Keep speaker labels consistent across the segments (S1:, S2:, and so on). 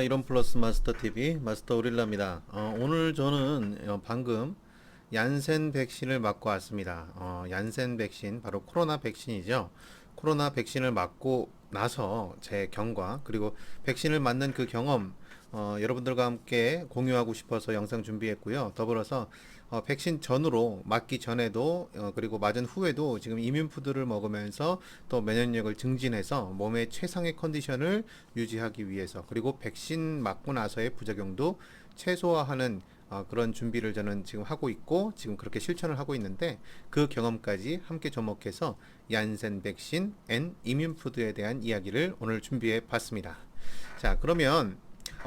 S1: 이론 플러스 마스터 TV 마스터 오릴라입니다. 오늘 저는 방금 얀센 백신을 맞고 왔습니다. 얀센 백신 바로 코로나 백신이죠. 코로나 백신을 맞고 나서 제 경과 그리고 백신을 맞는 그 경험 여러분들과 함께 공유하고 싶어서 영상 준비했고요. 더불어서 백신 전으로 맞기 전에도 그리고 맞은 후에도 지금 이뮨푸드를 먹으면서 또 면역력을 증진해서 몸의 최상의 컨디션을 유지하기 위해서 그리고 백신 맞고 나서의 부작용도 최소화하는 그런 준비를 저는 지금 하고 있고 지금 그렇게 실천을 하고 있는데 그 경험까지 함께 접목해서 얀센 백신 앤 이뮨푸드에 대한 이야기를 오늘 준비해 봤습니다. 자, 그러면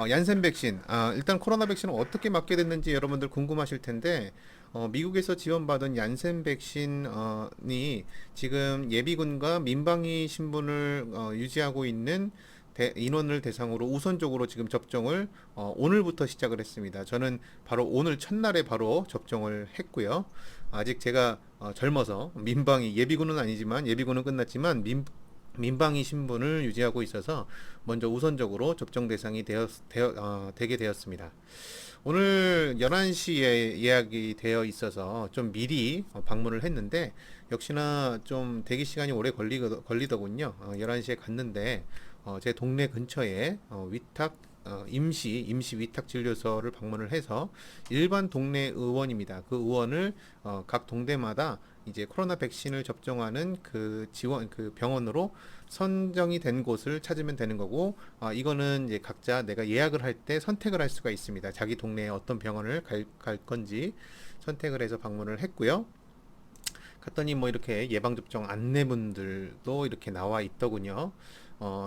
S1: 얀센 백신, 일단 코로나 백신을 어떻게 맞게 됐는지 여러분들 궁금하실 텐데, 미국에서 지원받은 얀센 백신이 지금 예비군과 민방위 신분을 유지하고 있는 인원을 대상으로 우선적으로 지금 접종을 오늘부터 시작을 했습니다. 저는 바로 오늘 첫날에 바로 접종을 했고요. 아직 제가 젊어서 민방위 예비군은 아니지만 예비군은 끝났지만 민방위 신분을 유지하고 있어서 먼저 우선적으로 접종 대상이 되게 되었습니다. 오늘 11시에 예약이 되어 있어서 좀 미리 방문을 했는데 역시나 좀 대기 시간이 오래 걸리더군요. 11시에 갔는데 제 동네 근처에 위탁 임시 위탁 진료소를 방문을 해서 일반 동네 의원입니다. 그 의원을 각 동네마다 이제 코로나 백신을 접종하는 그 지원 그 병원으로 선정이 된 곳을 찾으면 되는 거고, 이거는 이제 각자 내가 예약을 할 때 선택을 할 수가 있습니다. 자기 동네에 어떤 병원을 갈 건지 선택을 해서 방문을 했고요. 갔더니 뭐 이렇게 예방접종 안내문들도 이렇게 나와 있더군요.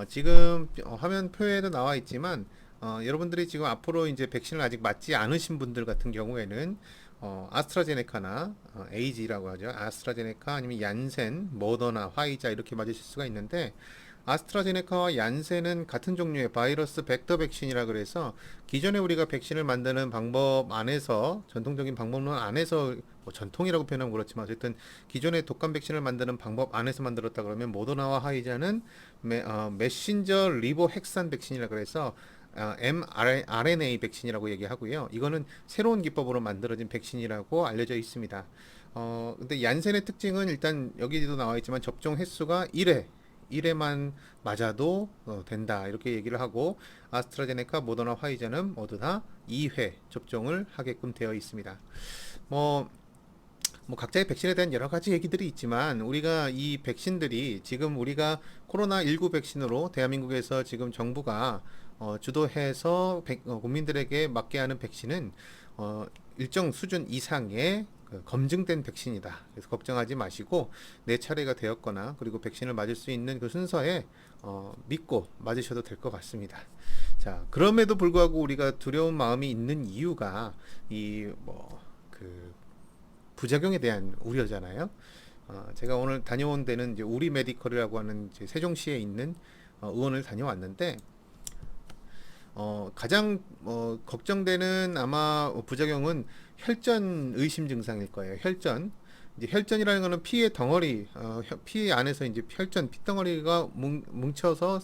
S1: 지금 화면 표에도 나와 있지만 여러분들이 지금 앞으로 이제 백신을 아직 맞지 않으신 분들 같은 경우에는 아스트라제네카나 AG라고 하죠. 아스트라제네카 아니면 얀센, 모더나, 화이자 이렇게 맞으실 수가 있는데 아스트라제네카와 얀센은 같은 종류의 바이러스 벡터 백신이라 그래서 기존에 우리가 백신을 만드는 방법 안에서 전통적인 방법론 안에서 뭐 전통이라고 표현하면 그렇지만 어쨌든 기존의 독감 백신을 만드는 방법 안에서 만들었다 그러면 모더나와 화이자는 메신저 리보 헥산 백신이라 그래서 mRNA 백신이라고 얘기하고요. 이거는 새로운 기법으로 만들어진 백신이라고 알려져 있습니다. 근데 얀센의 특징은 일단 여기도 나와 있지만 접종 횟수가 1회만 맞아도 된다 이렇게 얘기를 하고 아스트라제네카, 모더나, 화이자는 모두 다 2회 접종을 하게끔 되어 있습니다. 뭐 각자의 백신에 대한 여러 가지 얘기들이 있지만 우리가 이 백신들이 지금 우리가 코로나19 백신으로 대한민국에서 지금 정부가 주도해서 국민들에게 맞게 하는 백신은 일정 수준 이상의 검증된 백신이다. 그래서 걱정하지 마시고 내 차례가 되었거나 그리고 백신을 맞을 수 있는 그 순서에 믿고 맞으셔도 될 것 같습니다. 자, 그럼에도 불구하고 우리가 두려운 마음이 있는 이유가 그 부작용에 대한 우려잖아요. 제가 오늘 다녀온 데는 이제 우리 메디컬이라고 하는 이제 세종시에 있는 의원을 다녀왔는데 가장 걱정되는 아마 부작용은 혈전 의심 증상일 거예요. 혈전. 이제 혈전이라는 거는 피의 덩어리, 피 안에서 이제 혈전, 피덩어리가 뭉쳐서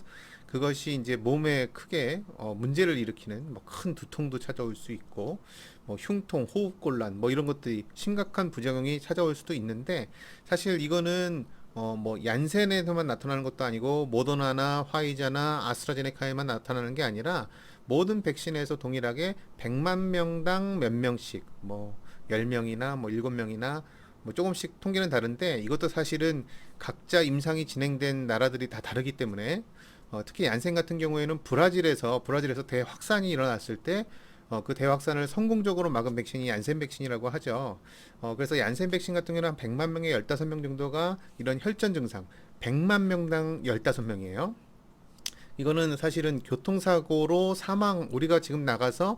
S1: 그것이 이제 몸에 크게 문제를 일으키는 뭐 큰 두통도 찾아올 수 있고, 뭐 흉통, 호흡곤란, 뭐 이런 것들이 심각한 부작용이 찾아올 수도 있는데 사실 이거는 뭐 얀센에서만 나타나는 것도 아니고 모더나나 화이자나 아스트라제네카에만 나타나는 게 아니라 모든 백신에서 동일하게 100만 명당 몇 명씩 뭐 10명이나 뭐 7명이나 뭐 조금씩 통계는 다른데 이것도 사실은 각자 임상이 진행된 나라들이 다 다르기 때문에 특히 얀센 같은 경우에는 브라질에서 대확산이 일어났을 때 그 대확산을 성공적으로 막은 백신이 얀센 백신이라고 하죠. 그래서 얀센 백신 같은 경우는 한 100만 명에 15명 정도가 이런 혈전 증상, 100만 명당 15명이에요. 이거는 사실은 교통사고로 우리가 지금 나가서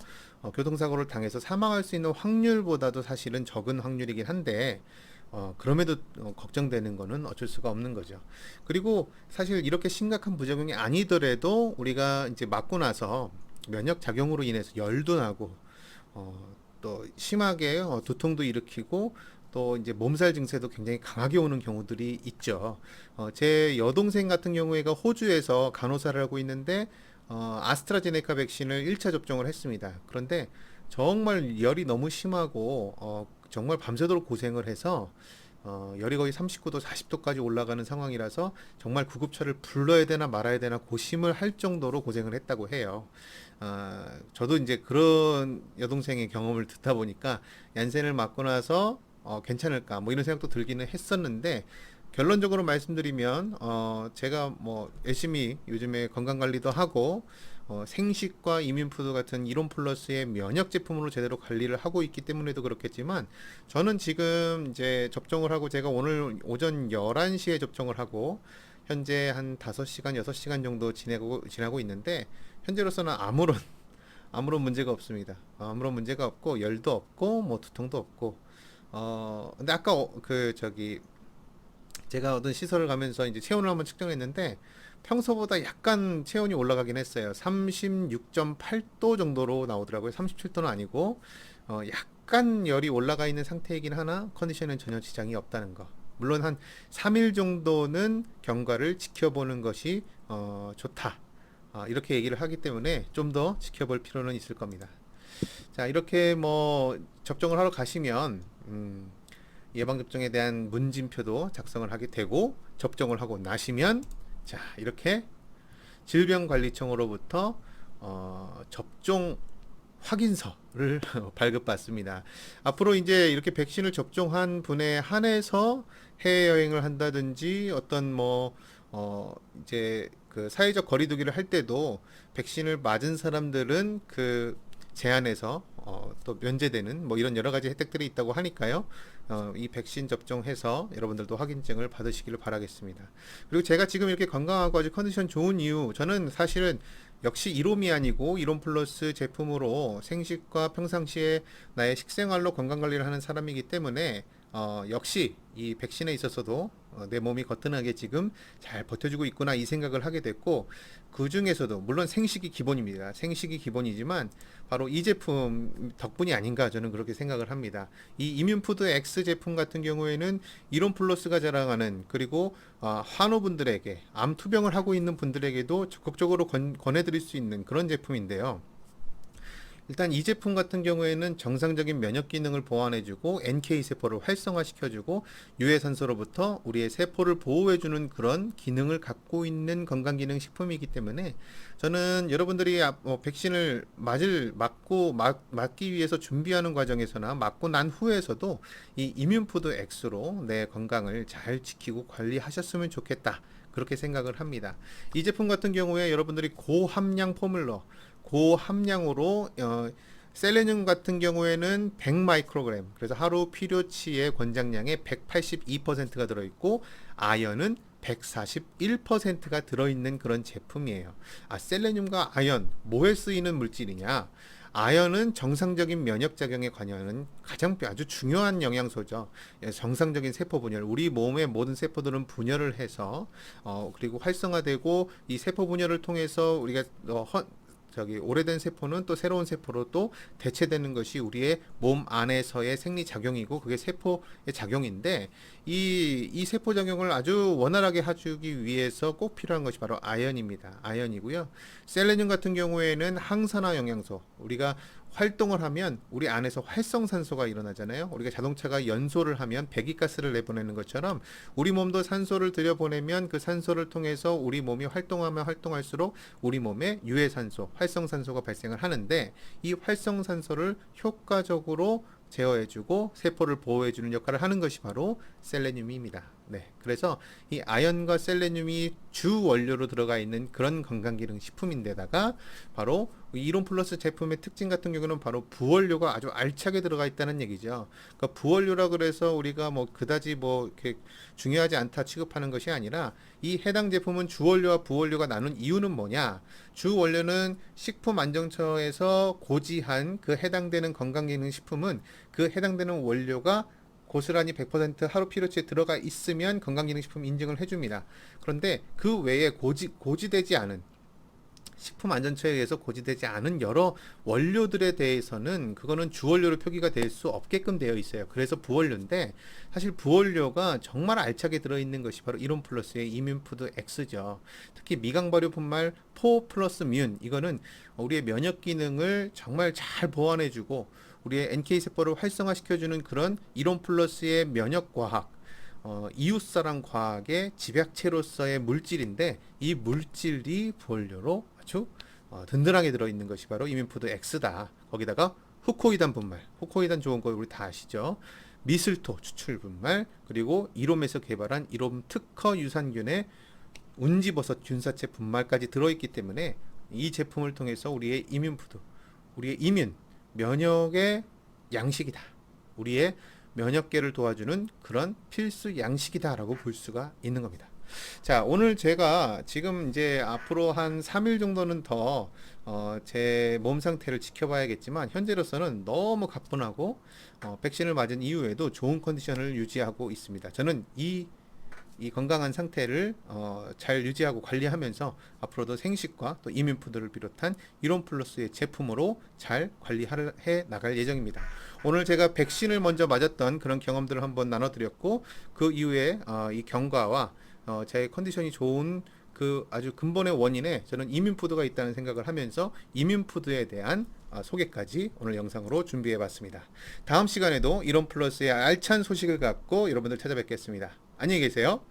S1: 교통사고를 당해서 사망할 수 있는 확률보다도 사실은 적은 확률이긴 한데, 그럼에도 걱정되는 거는 어쩔 수가 없는 거죠. 그리고 사실 이렇게 심각한 부작용이 아니더라도 우리가 이제 맞고 나서 면역 작용으로 인해서 열도 나고, 또 심하게 두통도 일으키고, 또 이제 몸살 증세도 굉장히 강하게 오는 경우들이 있죠. 제 여동생 같은 경우에가 호주에서 간호사를 하고 있는데 아스트라제네카 백신을 1차 접종을 했습니다. 그런데 정말 열이 너무 심하고 정말 밤새도록 고생을 해서 열이 거의 39도, 40도까지 올라가는 상황이라서 정말 구급차를 불러야 되나 말아야 되나 고심을 할 정도로 고생을 했다고 해요. 저도 이제 그런 여동생의 경험을 듣다 보니까 얀센을 맞고 나서 괜찮을까 뭐 이런 생각도 들기는 했었는데 결론적으로 말씀드리면 제가 뭐 열심히 요즘에 건강 관리도 하고 생식과 이뮨푸드 같은 이론 플러스의 면역 제품으로 제대로 관리를 하고 있기 때문에도 그렇겠지만 저는 지금 이제 접종을 하고 제가 오늘 오전 11시에 접종을 하고 현재 한 5시간, 6시간 정도 지나고 있는데 현재로서는 아무런 문제가 없습니다. 아무런 문제가 없고 열도 없고 뭐 두통도 없고 근데 아까 제가 어떤 시설을 가면서 이제 체온을 한번 측정했는데 평소보다 약간 체온이 올라가긴 했어요. 36.8도 정도로 나오더라고요. 37도는 아니고 약간 열이 올라가 있는 상태이긴 하나 컨디션은 전혀 지장이 없다는 거. 물론 한 3일 정도는 경과를 지켜보는 것이 좋다. 이렇게 얘기를 하기 때문에 좀 더 지켜볼 필요는 있을 겁니다. 자, 이렇게 뭐 접종을 하러 가시면 예방접종에 대한 문진표도 작성을 하게 되고 접종을 하고 나시면 자 이렇게 질병관리청으로부터 접종 확인서를 발급받습니다. 앞으로 이제 이렇게 백신을 접종한 분에 한해서 해외여행을 한다든지 어떤 이제 그 사회적 거리두기를 할 때도 백신을 맞은 사람들은 그 제한에서 또 면제되는 뭐 이런 여러 가지 혜택들이 있다고 하니까요. 이 백신 접종해서 여러분들도 확인증을 받으시기를 바라겠습니다. 그리고 제가 지금 이렇게 건강하고 아주 컨디션 좋은 이유, 저는 사실은 역시 이롬이 아니고 이롬 플러스 제품으로 생식과 평상시에 나의 식생활로 건강 관리를 하는 사람이기 때문에 역시 이 백신에 있어서도 내 몸이 거뜬하게 지금 잘 버텨주고 있구나 이 생각을 하게 됐고 그 중에서도 물론 생식이 기본입니다. 생식이 기본이지만 바로 이 제품 덕분이 아닌가 저는 그렇게 생각을 합니다. 이 이뮨푸드 X 제품 같은 경우에는 이론 플러스가 자랑하는 그리고 환우분들에게 암 투병을 하고 있는 분들에게도 적극적으로 권해드릴 수 있는 그런 제품인데요. 일단 이 제품 같은 경우에는 정상적인 면역 기능을 보완해주고 NK 세포를 활성화시켜주고 유해산소로부터 우리의 세포를 보호해주는 그런 기능을 갖고 있는 건강기능 식품이기 때문에 저는 여러분들이 백신을 맞기 위해서 준비하는 과정에서나 맞고 난 후에서도 이 이뮨푸드 X로 내 건강을 잘 지키고 관리하셨으면 좋겠다. 그렇게 생각을 합니다. 이 제품 같은 경우에 여러분들이 고함량 포뮬러 고함량으로 셀레늄 같은 경우에는 100 마이크로그램 그래서 하루 필요치의 권장량의 182%가 들어있고 아연은 141%가 들어있는 그런 제품이에요. 셀레늄과 아연 뭐에 쓰이는 물질이냐? 아연은 정상적인 면역작용에 관여하는 가장 아주 중요한 영양소죠. 정상적인 세포 분열, 우리 몸의 모든 세포들은 분열을 해서 그리고 활성화되고 이 세포 분열을 통해서 우리가 오래된 세포는 또 새로운 세포로 또 대체되는 것이 우리의 몸 안에서의 생리작용이고 그게 세포의 작용인데 이 세포 작용을 아주 원활하게 해주기 위해서 꼭 필요한 것이 바로 아연입니다. 아연이고요. 셀레늄 같은 경우에는 항산화 영양소, 우리가 활동을 하면 우리 안에서 활성산소가 일어나잖아요. 우리가 자동차가 연소를 하면 배기가스를 내보내는 것처럼 우리 몸도 산소를 들여보내면 그 산소를 통해서 우리 몸이 활동하면 활동할수록 우리 몸에 유해산소, 활성산소가 발생을 하는데 이 활성산소를 효과적으로 제어해주고 세포를 보호해주는 역할을 하는 것이 바로 셀레늄입니다. 네, 그래서 이 아연과 셀레늄이 주 원료로 들어가 있는 그런 건강기능 식품인데다가 바로 이론 플러스 제품의 특징 같은 경우는 바로 부원료가 아주 알차게 들어가 있다는 얘기죠. 그러니까 부원료라 그래서 우리가 그다지 이렇게 중요하지 않다 취급하는 것이 아니라 이 해당 제품은 주원료와 부원료가 나눈 이유는 뭐냐? 주원료는 식품안정처에서 고지한 그 해당되는 건강기능식품은 그 해당되는 원료가 고스란히 100% 하루 필요치에 들어가 있으면 건강기능식품 인증을 해줍니다. 그런데 그 외에 고지되지 않은 식품안전처에 의해서 고지되지 않은 여러 원료들에 대해서는 그거는 주원료로 표기가 될 수 없게끔 되어 있어요. 그래서 부원료인데 사실 부원료가 정말 알차게 들어있는 것이 바로 이론 플러스의 이뮨푸드 X죠. 특히 미강 발효 분말 포 플러스 뮨 이거는 우리의 면역 기능을 정말 잘 보완해주고 우리의 NK 세포를 활성화시켜주는 그런 이론 플러스의 면역 과학 이웃사랑 과학의 집약체로서의 물질인데 이 물질이 부원료로 아주 든든하게 들어있는 것이 바로 이뮨푸드 X다. 거기다가 후코이단 분말, 후코이단 좋은 거 우리 다 아시죠? 미슬토 추출 분말, 그리고 이롬에서 개발한 이롬 특허 유산균의 운지버섯 균사체 분말까지 들어있기 때문에 이 제품을 통해서 우리의 이뮨푸드, 우리의 이뮨, 면역의 양식이다. 우리의 면역계를 도와주는 그런 필수 양식이다라고 볼 수가 있는 겁니다. 자, 오늘 제가 지금 이제 앞으로 한 3일 정도는 더 제 몸 상태를 지켜봐야겠지만 현재로서는 너무 가뿐하고 백신을 맞은 이후에도 좋은 컨디션을 유지하고 있습니다. 저는 이 건강한 상태를 잘 유지하고 관리하면서 앞으로도 생식과 또 이뮨푸드를 비롯한 이론 플러스의 제품으로 잘 관리해 나갈 예정입니다. 오늘 제가 백신을 먼저 맞았던 그런 경험들을 한번 나눠드렸고 그 이후에 이 경과와 제 컨디션이 좋은 그 아주 근본의 원인에 저는 이뮨푸드가 있다는 생각을 하면서 이뮨푸드에 대한 소개까지 오늘 영상으로 준비해 봤습니다. 다음 시간에도 이론 플러스의 알찬 소식을 갖고 여러분들 찾아뵙겠습니다. 안녕히 계세요.